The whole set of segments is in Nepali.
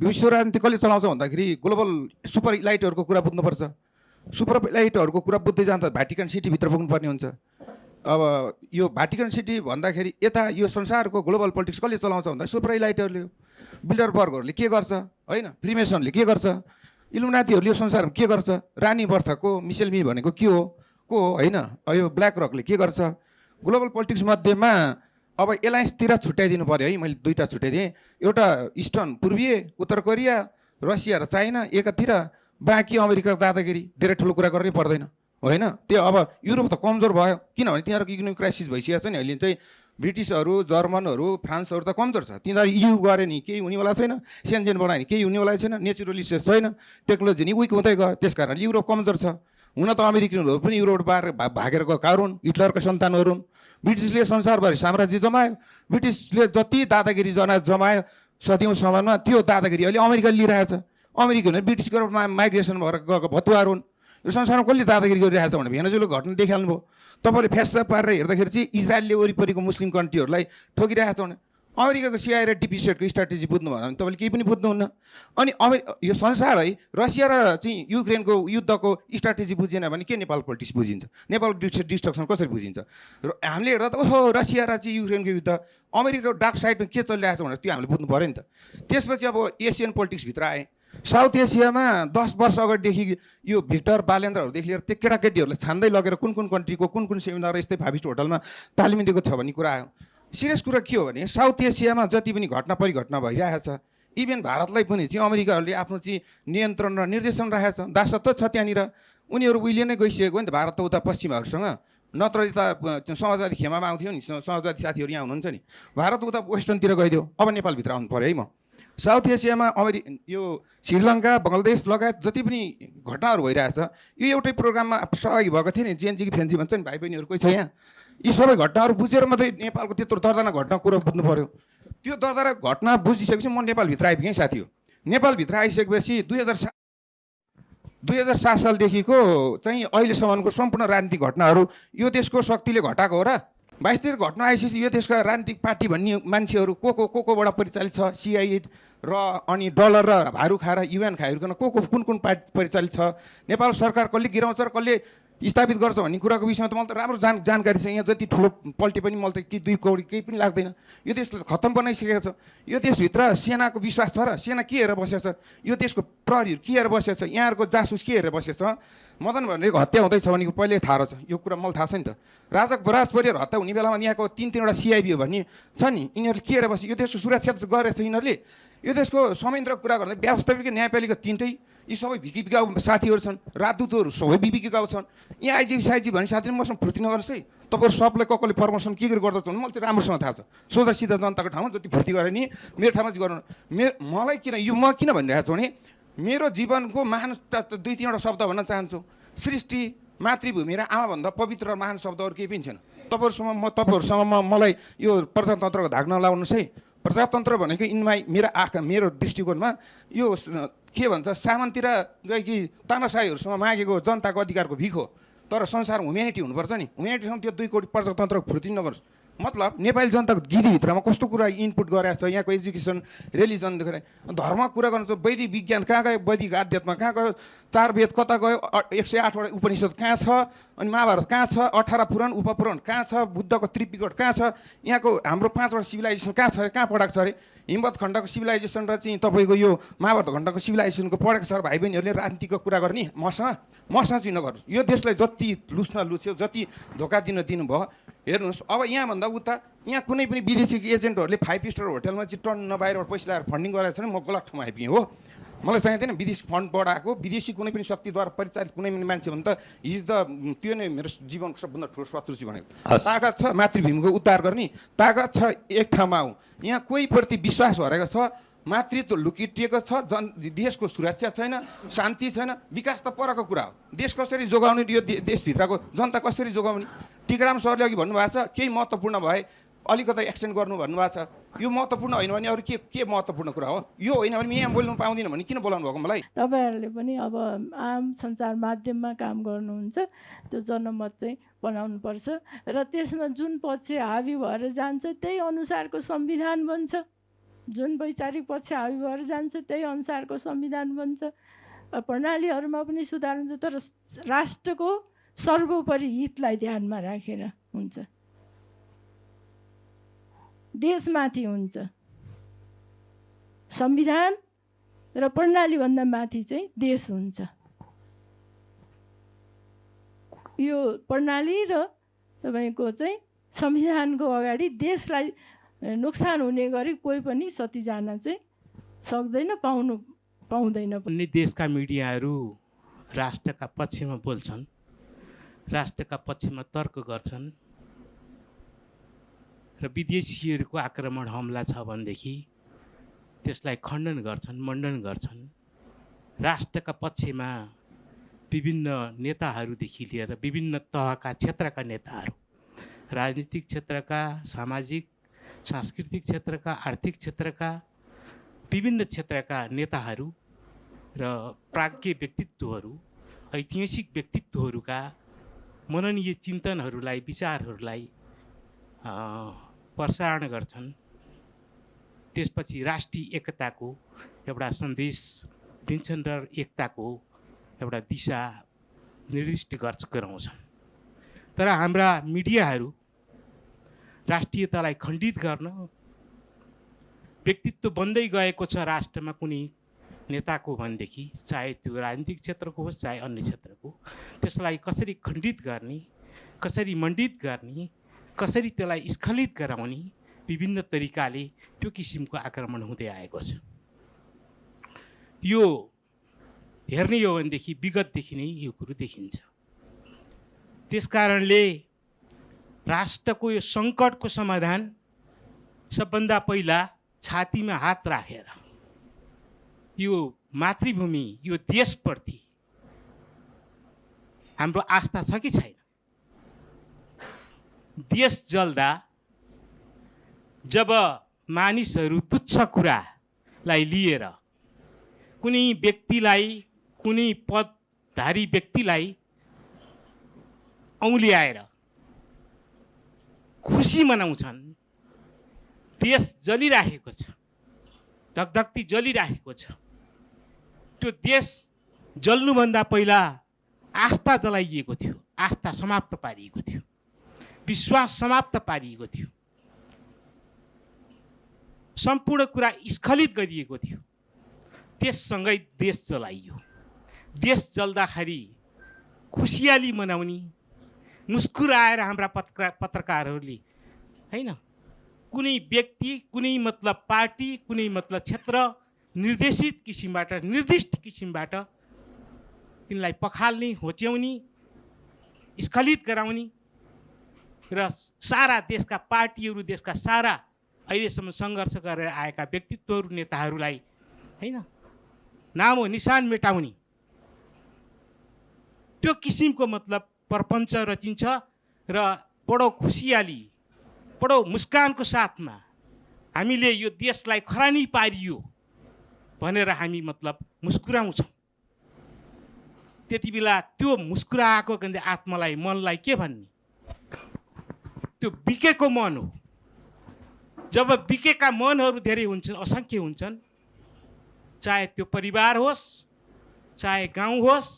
विश्व राजनीति कसले चलाउँछ भन्दाखेरि ग्लोबल सुपर इलाइटहरूको कुरा बुझ्नुपर्छ। सुपर इलाइटहरूको कुरा बुझ्दै जाँदा भ्याटिकन सिटीभित्र पुग्नुपर्ने हुन्छ। अब यो भ्याटिकन सिटी भन्दाखेरि यता यो संसारको ग्लोबल पोलिटिक्स कसले चलाउँछ भन्दा सुपर इलाइटहरूले, बिल्डरबर्गहरूले के गर्छ होइन, फ्रिमेसनले के गर्छ, इलुमिनातीहरूले यो संसारमा के गर्छ, रानी बर्थको मिसेल मी भनेको के हो को होइन, यो ब्ल्याक रकले के गर्छ। ग्लोबल पोलिटिक्स मध्येमा अब एलायन्सतिर छुट्याइदिनु पऱ्यो है। मैले दुईवटा छुट्याइदिएँ, एउटा इस्टर्न पूर्वीय उत्तर कोरिया रसिया र चाइना एकातिर, बाँकी अमेरिकाको दादागिरी, धेरै ठुलो कुरा गर्नै पर्दैन होइन। त्यो अब युरोप त कमजोर भयो किनभने तिनीहरूको इकोनोमिक क्राइसिस भइसकेको छ नि अहिले चाहिँ। ब्रिटिसहरू जर्मनहरू फ्रान्सहरू त कमजोर छ, तिनीहरू यु गरे नि केही हुनेवाला छैन, सेन्जेन बनायो नि केही हुनेवाला छैन, नेचुरल रिसोर्स छैन, टेक्नोलोजी नि विक हुँदै गयो, त्यस कारणले युरोप कमजोर छ। हुन त अमेरिकनहरू पनि युरोप भागेर गएको कारण हिटलरका सन्तानहरू हुन्। ब्रिटिसले संसारभरि साम्राज्य जमायो, ब्रिटिसले जति दादागिरी जमायो सदियौँसम्ममा त्यो दादागिरी अहिले अमेरिकाले लिइरहेछ। अमेरिकनहरू ब्रिटिसको माइग्रेसन भएर गएको भतुवाहरू हुन्। यो संसारमा कसले दादागिरी गरिरहेछ भने भेनेजुएला घटना देखिहाल्नुभयो तपाईँले। फ्यास पारेर हेर्दाखेरि चाहिँ इजरायलले वरिपरिको मुस्लिम कन्ट्रीहरूलाई ठोकिरहेको छ भने अमेरिकाको सिआई र डिपिसेटको स्ट्राटेजी बुझ्नु भयो भने तपाईँले केही पनि बुझ्नुहुन्न। अनि यो संसार है रसिया र चाहिँ युक्रेनको युद्धको स्ट्राटेजी बुझेन भने के नेपाल पोलिटिक्स बुझिन्छ, नेपाल डिस्ट्रक्सन कसरी बुझिन्छ। र हामीले हेर्दा त ओहो रसिया र चाहिँ युक्रेनको युद्ध, अमेरिकाको डार्क साइडमा के चलिरहेको छ भनेर त्यो हामीले बुझ्नु पऱ्यो नि त। त्यसपछि अब एसियन पोलिटिक्सभित्र आएँ। साउथ एसियामा 10 वर्ष अगाडिदेखि यो भिक्टर बालेन्द्रहरूदेखि लिएर त्यो केटाकेटीहरूलाई छान्दै लगेर कुन कुन कन्ट्रीको कुन कुन सेमिनार यस्तै फाइभ स्टार होटलमा तालिम दिएको थियो भन्ने कुरा आयो। सिरियस कुरा के हो भने साउथ एसियामा जति पनि घटना परिघटना भइरहेको छ, इभन भारतलाई पनि चाहिँ अमेरिकाहरूले आफ्नो चाहिँ नियन्त्रण र निर्देशन राखेको छ, दासत्व छ त्यहाँनिर। उनीहरू उहिले नै गइसकेको नि त भारत त उता पश्चिमाहरूसँग, नत्र यता समाजवादी खेमामा आउँथ्यो नि, समाजवादी साथीहरू यहाँ हुनुहुन्छ नि, भारत उता वेस्टर्नतिर गइदियो। अब नेपालभित्र आउनु पऱ्यो है म। साउथ एसियामा यो श्रीलङ्का बङ्गलादेश लगायत जति पनि घटनाहरू भइरहेछ यो एउटै प्रोग्राममा सहभागी भएको थियो नि, जेएनजी कि फेन्जी भन्छ नि भाइ बहिनीहरू कोही छ यहाँ। यी सबै घटनाहरू बुझेर मात्रै नेपालको त्यत्रो दर्दना घटना कुरो बुझ्नु पऱ्यो। त्यो दर्दना घटना बुझिसकेपछि म नेपालभित्र आइपुगेँ साथी हो। नेपालभित्र आइसकेपछि 2007 सालदेखिको चाहिँ अहिलेसम्मको सम्पूर्ण राजनीतिक घटनाहरू यो देशको शक्तिले घटाएको हो र। 22 घटना आइसकेपछि यो देशका राजनीतिक पार्टी भन्ने मान्छेहरू कोबाट परिचालित छ, सिआइए र अनि डलर र भारू खाएर युएन खाइकन कुन कुन पार्टी परिचालित छ, नेपाल सरकार कसले गिराउँछ र कसले स्थापित गर्छ भन्ने कुराको विषयमा त मलाई त राम्रो जानकारी छ। यहाँ जति ठुलो पल्टी पनि मलाई त कि 2 करोड केही पनि लाग्दैन। यो देशले खत्तम बनाइसकेको छ। यो देशभित्र सेनाको विश्वास छ र सेना के हेरेर बसेको छ, यो देशको प्रहरीहरू के हेरेर बसेको छ, यहाँहरूको जासुस के हेरेर बसेको छ। मदन भनेको हत्या हुँदैछ भने पहिल्यै थाहा रहेछ, यो कुरा मलाई थाहा छ नि त। राजा बराज परिवार हत्या हुने बेलामा यहाँको 3-3वटा सिआइबी भन्ने छ नि, यिनीहरूले के हेरेर बस्यो, यो देशको सुरक्षा गरेको छ यिनीहरूले। यो देशको संयन्त्रको कुरा गर्दा व्यवस्थापिक न्यायपालिका 3टै यी सबै भिकी बिकाउ साथीहरू छन्, राजदूतहरू सबै बिबिकाउ छन्। यहाँ आइजिबी साइजी भन्ने साथीले मसँग फुर्ती नगर्नुहोस् है। तपाईँहरू सबलाई कसले प्रमोसन के गर्दछ भने मलाई चाहिँ राम्रोसँग थाहा छ। सोझा सिधा जनताको ठाउँमा जति फुर्ती गरे नि मेरो ठाउँमा चाहिँ गर्नु। मलाई किन यो म किन भनिरहेको छु भने मेरो जीवनको महान 2-3वटा शब्द भन्न चाहन्छु। सृष्टि, मातृभूमि र आमाभन्दा पवित्र महान शब्दहरू केही पनि छैन। तपाईँहरूसँग मलाई यो प्रजातन्त्रको धाग नलाउनुहोस् है। प्रजातन्त्र भनेको मेरो दृष्टिकोणमा यो के भन्छ सामन्ती र कि तानाशाहीहरूसँग मागेको जनताको अधिकारको भिख हो। तर संसारमा ह्युम्यानिटी हुनुपर्छ नि, ह्युम्यानिटीसँग त्यो 2 करोड प्रजातन्त्रको फुर्ती नगर्नुहोस्। मतलब नेपाली जनताको गिरीभित्रमा कस्तो कुरा इनपुट गरेको छ, यहाँको एजुकेसन, रिलिजन देखेर धर्म कुरा गर्नु छ। वैदिक विज्ञान कहाँ गयो, वैदिक आध्यात्म कहाँ गयो, 4 वेद कता गयो, 108वटा उपनिषद कहाँ छ, अनि महाभारत कहाँ छ, 18 पुराण उपपुराण कहाँ छ, बुद्धको त्रिपिटक कहाँ छ, यहाँको हाम्रो 5वटा सिभिलाइजेसन कहाँ छ अरे, कहाँ पढाएको छ अरे। हिमवत खण्डको सिभिलाइजेसन र चाहिँ तपाईँको यो महाभारत खण्डको सिभिलाइजेसनको पढेको छ भाइ बहिनीहरूले राजनीतिको कुरा गर्ने मसँग चाहिँ नगर्नुहोस्। यो देशलाई जति लुच्यो, जति धोका दिनुभयो हेर्नुहोस्। अब यहाँभन्दा उता यहाँ कुनै पनि विदेशी एजेन्टहरूले 5 स्टार होटलमा चाहिँ टन नबाहिरबाट पैसा लगाएर फन्डिङ गरेको छ भने म गलत ठाउँमा आइपुगेँ हो। मलाई चाहिँदैन विदेशी फन्ड बढाएको, विदेशी कुनै पनि शक्तिद्वारा परिचालित कुनै पनि मान्छे भने त त्यो नै मेरो जीवनको सबभन्दा ठुलो शत्रु चाहिँ भनेको। तागत छ मातृभूमिको उद्धार गर्ने, तागत छ एक ठाउँमा आऊ। यहाँ कोहीप्रति विश्वास हरेको छ, मातृत्व लुकिटिएको छ, देशको सुरक्षा छैन, शान्ति छैन, विकास त परको कुरा हो। देश कसरी जोगाउने, यो देशभित्रको जनता कसरी जोगाउने। टिकाराम सरले अघि भन्नुभएको छ केही महत्त्वपूर्ण भए अलिकति एक्सटेन्ड गर्नु भन्नुभएको छ। यो महत्त्वपूर्ण होइन भने अरू के महत्त्वपूर्ण कुरा हो। यो होइन भने यहाँ बोल्नु पाउँदिनँ भने किन बोलाउनु भएको मलाई। तपाईँहरूले पनि अब आम सञ्चार माध्यममा काम गर्नुहुन्छ, त्यो जनमत चाहिँ बनाउनुपर्छ र त्यसमा जुन पक्ष हावी भएर जान्छ त्यही अनुसारको संविधान बन्छ। जुन वैचारिक पक्ष हावी भएर जान्छ त्यही अनुसारको संविधान बन्छ। प्रणालीहरूमा पनि सुधार हुन्छ, तर राष्ट्रको सर्वोपरि हितलाई ध्यानमा राखेर हुन्छ, देशमाथि हुन्छ। संविधान र प्रणालीभन्दा माथि चाहिँ देश हुन्छ। यो प्रणाली र तपाईँको चाहिँ संविधानको अगाडि देशलाई नोक्सान हुने गरी कोही पनि सती जान चाहिँ सक्दैन, पाउँदैन। अन्य देशका मिडियाहरू राष्ट्रका पक्षमा बोल्छन्, राष्ट्रका पक्षमा तर्क गर्छन् र विदेशीहरूको आक्रमण हमला छ भनेदेखि त्यसलाई खण्डन गर्छन्, मण्डन गर्छन्। राष्ट्रका पक्षमा विभिन्न नेताहरूदेखि लिएर विभिन्न तहका क्षेत्रका नेताहरू, राजनीतिक क्षेत्रका, सामाजिक सांस्कृतिक क्षेत्रका, आर्थिक क्षेत्रका विभिन्न क्षेत्रका नेताहरू र प्राज्ञ व्यक्तित्वहरू, ऐतिहासिक व्यक्तित्वहरूका मननीय चिन्तनहरूलाई, विचारहरूलाई प्रसारण गर्छन्। त्यसपछि राष्ट्रिय एकताको एउटा सन्देश दिन्छन् र एकताको एउटा दिशा निर्दिष्ट गराउँछन्। तर हाम्रा मिडियाहरू राष्ट्रियतालाई खण्डित गर्न, व्यक्तित्व बन्दै गएको छ राष्ट्रमा कुनै नेताको भनेदेखि, चाहे त्यो राजनीतिक क्षेत्रको होस् चाहे अन्य क्षेत्रको, त्यसलाई कसरी खण्डित गर्ने, कसरी मण्डित गर्ने, कसरी त्यसलाई स्खलित गराउने विभिन्न तरिकाले त्यो किसिमको आक्रमण हुँदै आएको छ। यो हेर्ने हो भनेदेखि विगतदेखि नै यो कुरो देखिन्छ। त्यसकारणले राष्ट्रको यो सङ्कटको समाधान सबभन्दा पहिला छातीमा हात राखेर यो मातृभूमि, यो देशप्रति हाम्रो आस्था छ कि छैन? देश जल्दा जब मानिसहरू तुच्छ कुरालाई लिएर कुनै व्यक्तिलाई, कुनै पदधारी व्यक्तिलाई औँल्याएर खुसी मनाउँछन्, देश जलिरहेको छ, धकधक्ती जलिरहेको छ, त्यो देश जल्नुभन्दा पहिला आस्था जलाइएको थियो, आस्था समाप्त पारिएको थियो, विश्वास समाप्त पारिएको थियो, सम्पूर्ण कुरा स्खलित गरिएको थियो। त्यससँगै देश जलाइयो। देश जल्दाखेरि खुसियाली मनाउने, मुस्कुराएर हाम्रा पत्रकारहरूले हैन, कुनै व्यक्ति, कुनै मतलब पार्टी, कुनै मतलब क्षेत्र निर्देशित किसिमबाट, निर्दिष्ट किसिमबाट तिनलाई पखाल्ने, होच्याउने, स्खलित गराउने र सारा देशका पार्टीहरू, देशका सारा अहिलेसम्म सङ्घर्ष गरेर आएका व्यक्तित्वहरू, नेताहरूलाई हैन नामो निशान मेटाउने त्यो किसिमको मतलब प्रपञ्च रचिन्छ र बडो खुसियाली, बडो मुस्कानको साथमा हामीले यो देशलाई खरानी पारियो भनेर हामी मतलब मुस्कुराउँछौँ। त्यति बेला त्यो मुस्कुराएको गन्दै आत्मालाई, मनलाई के भन्ने? त्यो बिकेको मन हो। जब बिकेका मनहरू धेरै हुन्छन्, असङ्ख्य हुन्छन्, चाहे त्यो परिवार होस्, चाहे गाउँ होस्,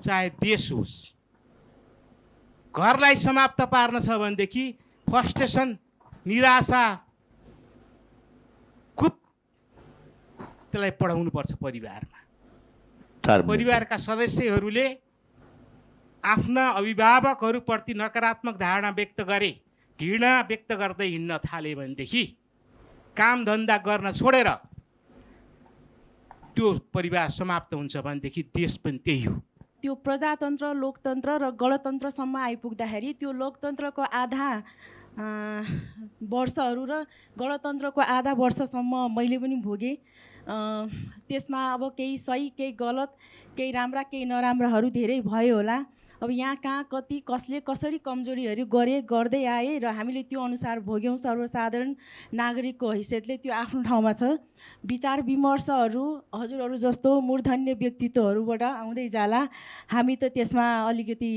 चाहे देश होस्, घरलाई समाप्त पार्न छ भनेदेखि फ्रस्ट्रेसन, निराशा खुब त्यसलाई पढाउनुपर्छ परिवारमा। परिवारका सदस्यहरूले आफ्ना अभिभावकहरूप्रति नकारात्मक धारणा व्यक्त गरे, घृणा व्यक्त गर्दै हिँड्न थाले भनेदेखि, कामधन्दा गर्न छोडेर त्यो परिवार समाप्त हुन्छ भनेदेखि देश पनि त्यही हो। त्यो प्रजातन्त्र, लोकतन्त्र र गणतन्त्रसम्म आइपुग्दाखेरि त्यो लोकतन्त्रको आधा वर्षहरू र गणतन्त्रको आधा वर्षसम्म मैले पनि भोगेँ। त्यसमा अब केही सही, केही गलत, केही राम्रा, केही नराम्राहरू धेरै भयो होला। अब यहाँ कहाँ कति कसले कसरी कमजोरीहरू गर्दै आए र हामीले त्यो अनुसार भोग्यौँ। सर्वसाधारण नागरिकको हैसियतले त्यो आफ्नो ठाउँमा छ। विचार विमर्शहरू हजुरहरू जस्तो मूर्धन्य व्यक्तित्वहरूबाट आउँदै जाला। हामी त त्यसमा अलिकति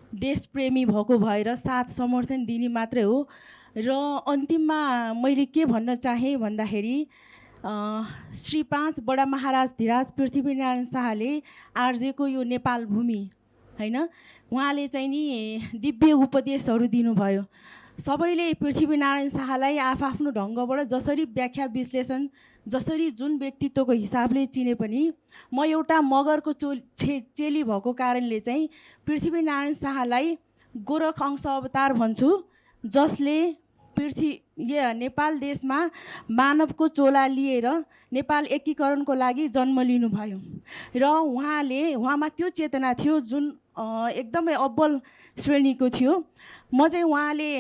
देशप्रेमी भएको भएर साथ समर्थन दिने मात्रै हो। र अन्तिममा मैले के भन्न चाहेँ भन्दाखेरि श्री 5 बडा महाराज धीराज पृथ्वीनारायण शाहले आर्जेको यो नेपाल भूमि होइन, उहाँले चाहिँ नि दिव्य उपदेशहरू दिनुभयो। सबैले पृथ्वीनारायण शाहलाई आफ्नो ढङ्गबाट जसरी व्याख्या विश्लेषण, जसरी जुन व्यक्तित्वको हिसाबले चिने पनि म एउटा मगरको चेली भएको कारणले चाहिँ पृथ्वीनारायण शाहलाई गोरख अंश अवतार भन्छु, जसले नेपाल देशमा मानवको चोला लिएर नेपाल एकीकरणको लागि जन्म लिनुभयो र उहाँमा त्यो चेतना थियो जुन एकदमै अब्बल श्रेणीको थियो। म चाहिँ उहाँले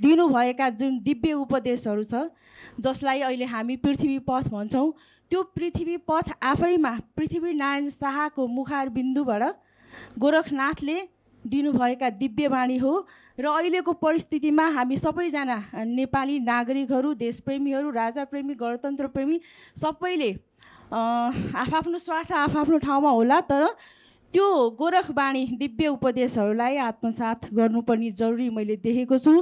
दिनुभएका जुन दिव्य उपदेशहरू छ, जसलाई अहिले हामी पृथ्वी पथ भन्छौँ, त्यो पृथ्वी पथ आफैमा पृथ्वीनारायण शाहको मुखार बिन्दुबाट गोरखनाथले दिनुभएका दिव्यवाणी हो र अहिलेको परिस्थितिमा हामी सबैजना नेपाली नागरिकहरू, देशप्रेमीहरू, राजाप्रेमी, गणतन्त्रप्रेमी सबैले आफ्नो स्वार्थ आफ्नो ठाउँमा होला, तर त्यो गोरखवाणी दिव्य उपदेशहरूलाई आत्मसात गर्नुपर्ने जरुरी मैले देखेको छु।